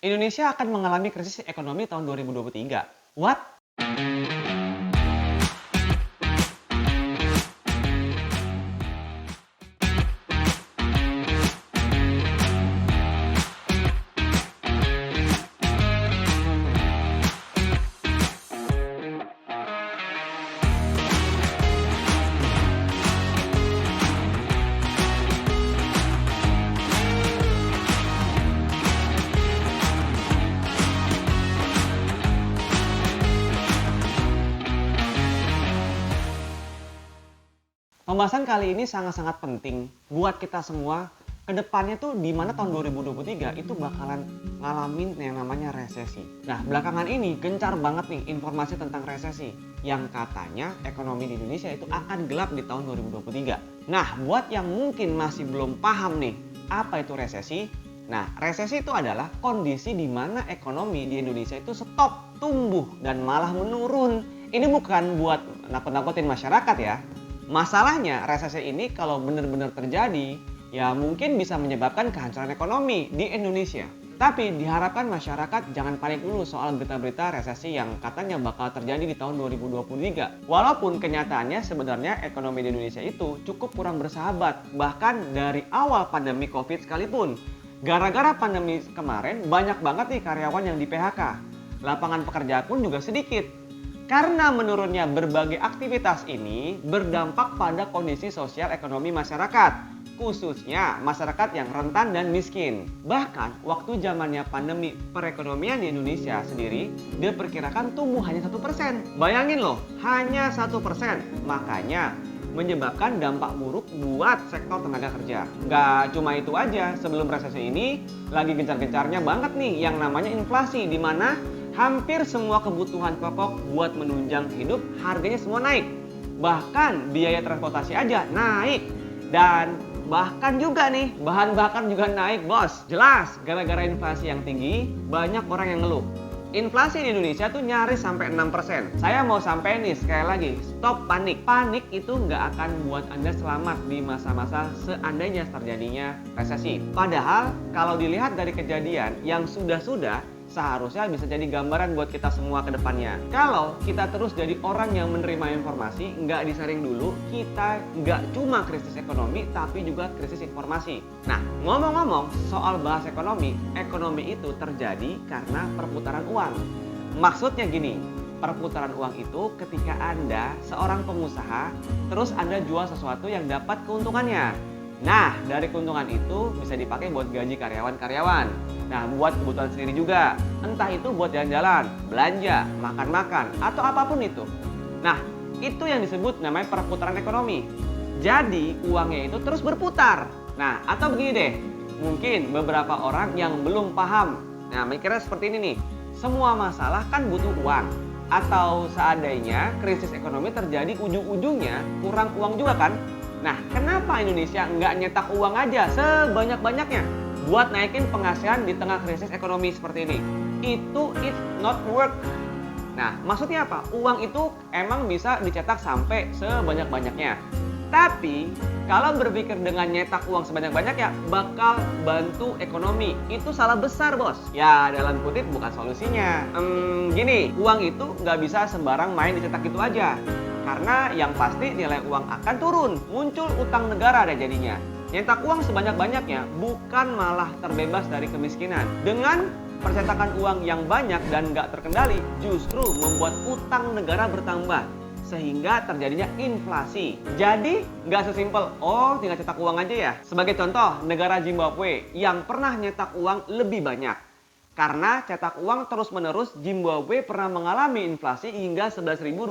Indonesia akan mengalami krisis ekonomi tahun 2023. What? Pembahasan kali ini sangat-sangat penting buat kita semua. Kedepannya tuh di mana tahun 2023 itu bakalan ngalamin yang namanya resesi. Nah, belakangan ini gencar banget nih informasi tentang resesi yang katanya ekonomi di Indonesia itu akan gelap di tahun 2023. Nah, buat yang mungkin masih belum paham nih apa itu resesi. Nah, resesi itu adalah kondisi di mana ekonomi di Indonesia itu stop tumbuh dan malah menurun. Ini bukan buat nakut-nakutin masyarakat ya. Masalahnya resesi ini kalau benar-benar terjadi, ya mungkin bisa menyebabkan kehancuran ekonomi di Indonesia. Tapi diharapkan masyarakat jangan panik dulu soal berita-berita resesi yang katanya bakal terjadi di tahun 2023. Walaupun kenyataannya sebenarnya ekonomi di Indonesia itu cukup kurang bersahabat. Bahkan dari awal pandemi COVID sekalipun. Gara-gara pandemi kemarin banyak banget nih karyawan yang di PHK. Lapangan pekerjaan pun juga sedikit. Karena menurunnya berbagai aktivitas ini berdampak pada kondisi sosial ekonomi masyarakat, khususnya masyarakat yang rentan dan miskin. Bahkan waktu zamannya pandemi perekonomian di Indonesia sendiri diperkirakan tumbuh hanya 1%. Bayangin loh, hanya 1%. Makanya menyebabkan dampak buruk buat sektor tenaga kerja. Gak cuma itu aja, sebelum resesi ini lagi gencar-gencarnya banget nih yang namanya inflasi, di mana hampir semua kebutuhan pokok buat menunjang hidup harganya semua naik. Bahkan biaya transportasi aja naik. Dan bahkan juga nih bahan bakar juga naik bos. Jelas gara-gara inflasi yang tinggi banyak orang yang ngeluh. Inflasi di Indonesia tuh nyaris sampai 6%. Saya mau sampai nih sekali lagi, stop panik. Panik itu nggak akan buat Anda selamat di masa-masa seandainya terjadinya resesi. Padahal kalau dilihat dari kejadian yang sudah-sudah, seharusnya bisa jadi gambaran buat kita semua ke depannya. Kalau kita terus jadi orang yang menerima informasi, nggak disaring dulu, kita nggak cuma krisis ekonomi, tapi juga krisis informasi. Nah, ngomong-ngomong soal bahas ekonomi, ekonomi itu terjadi karena perputaran uang. Maksudnya gini, perputaran uang itu ketika Anda seorang pengusaha, terus Anda jual sesuatu yang dapat keuntungannya. Nah, dari keuntungan itu bisa dipakai buat gaji karyawan-karyawan. Nah, buat kebutuhan sendiri juga. Entah itu buat jalan-jalan, belanja, makan-makan, atau apapun itu. Nah, itu yang disebut namanya perputaran ekonomi. Jadi, uangnya itu terus berputar. Nah, atau begini deh. Mungkin beberapa orang yang belum paham. Nah, mikirnya seperti ini nih. Semua masalah kan butuh uang. Atau seandainya krisis ekonomi terjadi ujung-ujungnya kurang uang juga kan? Nah, kenapa Indonesia nggak nyetak uang aja sebanyak-banyaknya buat naikin penghasilan di tengah krisis ekonomi seperti ini? Itu it's not work. Nah, maksudnya apa? Uang itu emang bisa dicetak sampai sebanyak-banyaknya. Tapi, kalau berpikir dengan nyetak uang sebanyak-banyaknya bakal bantu ekonomi. Itu salah besar, bos. Ya, dalam kutip bukan solusinya. Gini, uang itu nggak bisa sembarang main dicetak gitu aja. Karena yang pasti nilai uang akan turun, muncul utang negara deh jadinya. Nyetak uang sebanyak-banyaknya bukan malah terbebas dari kemiskinan. Dengan percetakan uang yang banyak dan nggak terkendali, justru membuat utang negara bertambah. Sehingga terjadinya inflasi. Jadi nggak sesimpel, oh tinggal cetak uang aja ya. Sebagai contoh, negara Zimbabwe yang pernah nyetak uang lebih banyak. Karena cetak uang terus-menerus, Zimbabwe pernah mengalami inflasi hingga 11.250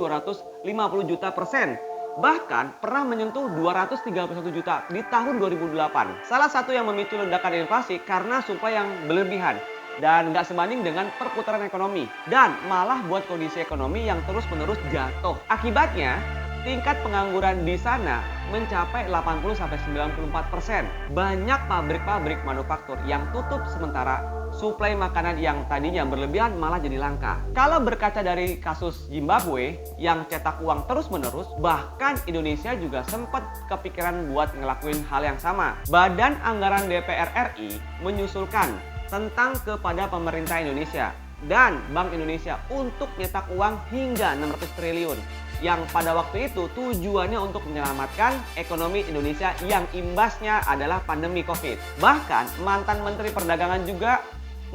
juta %. Bahkan pernah menyentuh 231 juta di tahun 2008. Salah satu yang memicu ledakan inflasi karena suplai yang berlebihan dan nggak sebanding dengan perputaran ekonomi. Dan malah buat kondisi ekonomi yang terus-menerus jatuh. Akibatnya, tingkat pengangguran di sana mencapai 80-94%. Banyak pabrik-pabrik manufaktur yang tutup sementara suplai makanan yang tadinya berlebihan malah jadi langka. Kalau berkaca dari kasus Zimbabwe yang cetak uang terus-menerus, bahkan Indonesia juga sempat kepikiran buat ngelakuin hal yang sama. Badan Anggaran DPR RI menyusulkan tentang kepada pemerintah Indonesia dan Bank Indonesia untuk nyetak uang hingga 600 triliun yang pada waktu itu tujuannya untuk menyelamatkan ekonomi Indonesia yang imbasnya adalah pandemi COVID. Bahkan mantan Menteri Perdagangan juga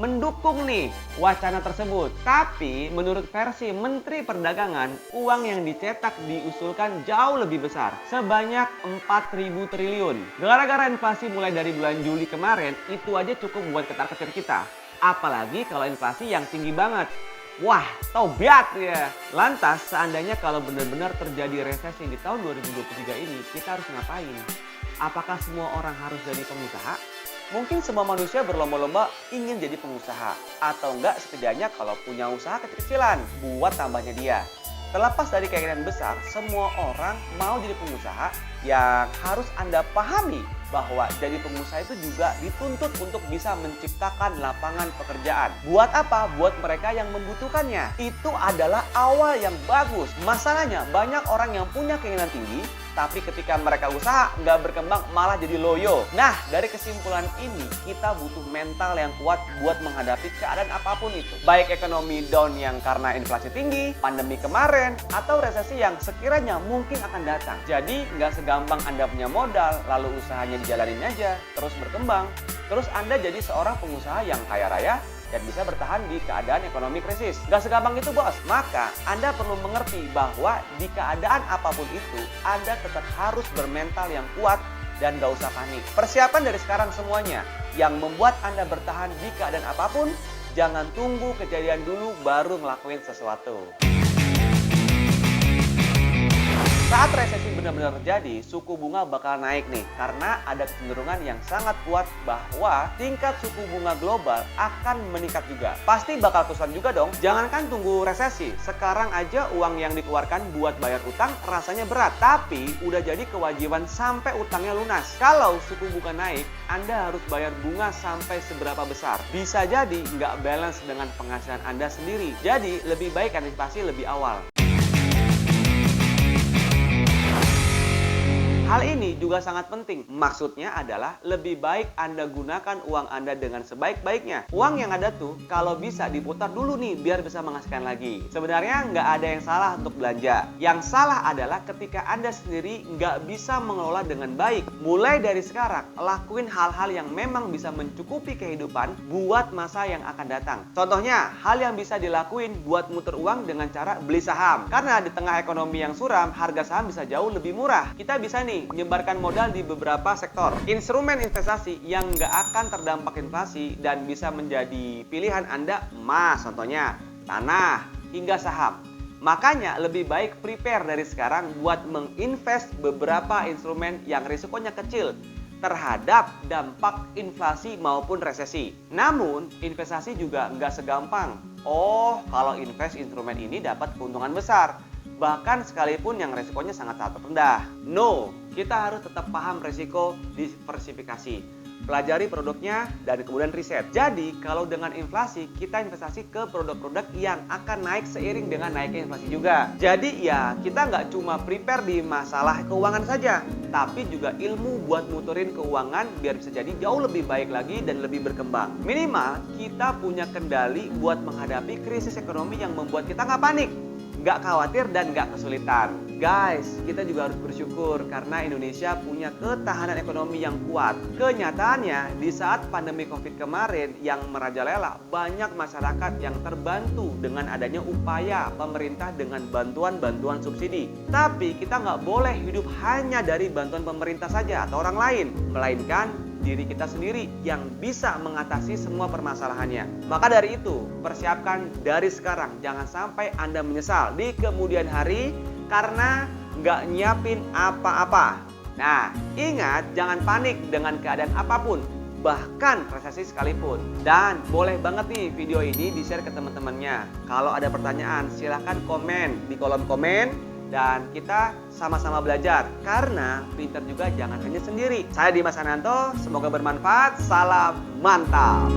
mendukung nih wacana tersebut. Tapi menurut versi Menteri Perdagangan, uang yang dicetak diusulkan jauh lebih besar, sebanyak 4.000 triliun. Gara-gara inflasi mulai dari bulan Juli kemarin, itu aja cukup buat ketar-ketir kita. Apalagi kalau inflasi yang tinggi banget. Wah, tobat ya. Lantas, seandainya kalau benar-benar terjadi resesi di tahun 2023 ini, kita harus ngapain? Apakah semua orang harus jadi pengusaha? Mungkin semua manusia berlomba-lomba ingin jadi pengusaha. Atau enggak setidaknya kalau punya usaha kecil-kecilan buat tambahnya dia. Terlepas dari keinginan besar, semua orang mau jadi pengusaha, yang harus Anda pahami bahwa jadi pengusaha itu juga dituntut untuk bisa menciptakan lapangan pekerjaan. Buat apa? Buat mereka yang membutuhkannya. Itu adalah awal yang bagus. Masalahnya banyak orang yang punya keinginan tinggi, tapi ketika mereka usaha nggak berkembang malah jadi loyo. Nah, dari kesimpulan ini kita butuh mental yang kuat buat menghadapi keadaan apapun itu. Baik ekonomi down yang karena inflasi tinggi, pandemi kemarin, atau resesi yang sekiranya mungkin akan datang. Jadi nggak segampang Anda punya modal, lalu usahanya dijalanin aja, terus berkembang. Terus Anda jadi seorang pengusaha yang kaya raya dan bisa bertahan di keadaan ekonomi krisis. Gak segampang itu bos. Maka Anda perlu mengerti bahwa di keadaan apapun itu, Anda tetap harus bermental yang kuat dan gak usah panik. Persiapan dari sekarang semuanya. Yang membuat Anda bertahan di keadaan apapun, jangan tunggu kejadian dulu baru ngelakuin sesuatu. Saat resesi benar-benar terjadi, suku bunga bakal naik nih. Karena ada kecenderungan yang sangat kuat bahwa tingkat suku bunga global akan meningkat juga. Pasti bakal kesulitan juga dong. Jangankan tunggu resesi, sekarang aja uang yang dikeluarkan buat bayar utang rasanya berat. Tapi udah jadi kewajiban sampai utangnya lunas. Kalau suku bunga naik, Anda harus bayar bunga sampai seberapa besar. Bisa jadi nggak balance dengan penghasilan Anda sendiri. Jadi lebih baik antisipasi lebih awal. Hal ini juga sangat penting. Maksudnya adalah lebih baik Anda gunakan uang Anda dengan sebaik-baiknya. Uang yang ada tuh kalau bisa diputar dulu nih biar bisa menghasilkan lagi. Sebenarnya nggak ada yang salah untuk belanja. Yang salah adalah ketika Anda sendiri nggak bisa mengelola dengan baik. Mulai dari sekarang, lakuin hal-hal yang memang bisa mencukupi kehidupan buat masa yang akan datang. Contohnya, hal yang bisa dilakuin buat muter uang dengan cara beli saham. Karena di tengah ekonomi yang suram, harga saham bisa jauh lebih murah. Kita bisa nih menyebarkan modal di beberapa sektor. Instrumen investasi yang nggak akan terdampak inflasi dan bisa menjadi pilihan Anda emas, contohnya tanah, hingga saham. Makanya lebih baik prepare dari sekarang buat menginvest beberapa instrumen yang risikonya kecil terhadap dampak inflasi maupun resesi. Namun, investasi juga nggak segampang. Oh, kalau invest instrumen ini dapat keuntungan besar. Bahkan sekalipun yang resikonya sangat-sangat rendah. No, kita harus tetap paham resiko diversifikasi. Pelajari produknya dan kemudian riset. Jadi kalau dengan inflasi, kita investasi ke produk-produk yang akan naik seiring dengan naiknya inflasi juga. Jadi ya kita nggak cuma prepare di masalah keuangan saja, tapi juga ilmu buat muterin keuangan biar bisa jadi jauh lebih baik lagi dan lebih berkembang. Minimal kita punya kendali buat menghadapi krisis ekonomi yang membuat kita nggak panik, nggak khawatir dan nggak kesulitan. Guys, kita juga harus bersyukur karena Indonesia punya ketahanan ekonomi yang kuat. Kenyataannya, di saat pandemi COVID kemarin yang merajalela, banyak masyarakat yang terbantu dengan adanya upaya pemerintah dengan bantuan-bantuan subsidi. Tapi kita nggak boleh hidup hanya dari bantuan pemerintah saja atau orang lain, melainkan diri kita sendiri yang bisa mengatasi semua permasalahannya. Maka dari itu, persiapkan dari sekarang. Jangan sampai Anda menyesal di kemudian hari karena nggak nyiapin apa-apa. Nah, ingat jangan panik dengan keadaan apapun, bahkan resesi sekalipun. Dan boleh banget nih video ini di-share ke teman-temannya. Kalau ada pertanyaan, silahkan komen di kolom komen. Dan kita sama-sama belajar, karena pinter juga jangan hanya sendiri. Saya Dimas Ananto, semoga bermanfaat. Salam mantap!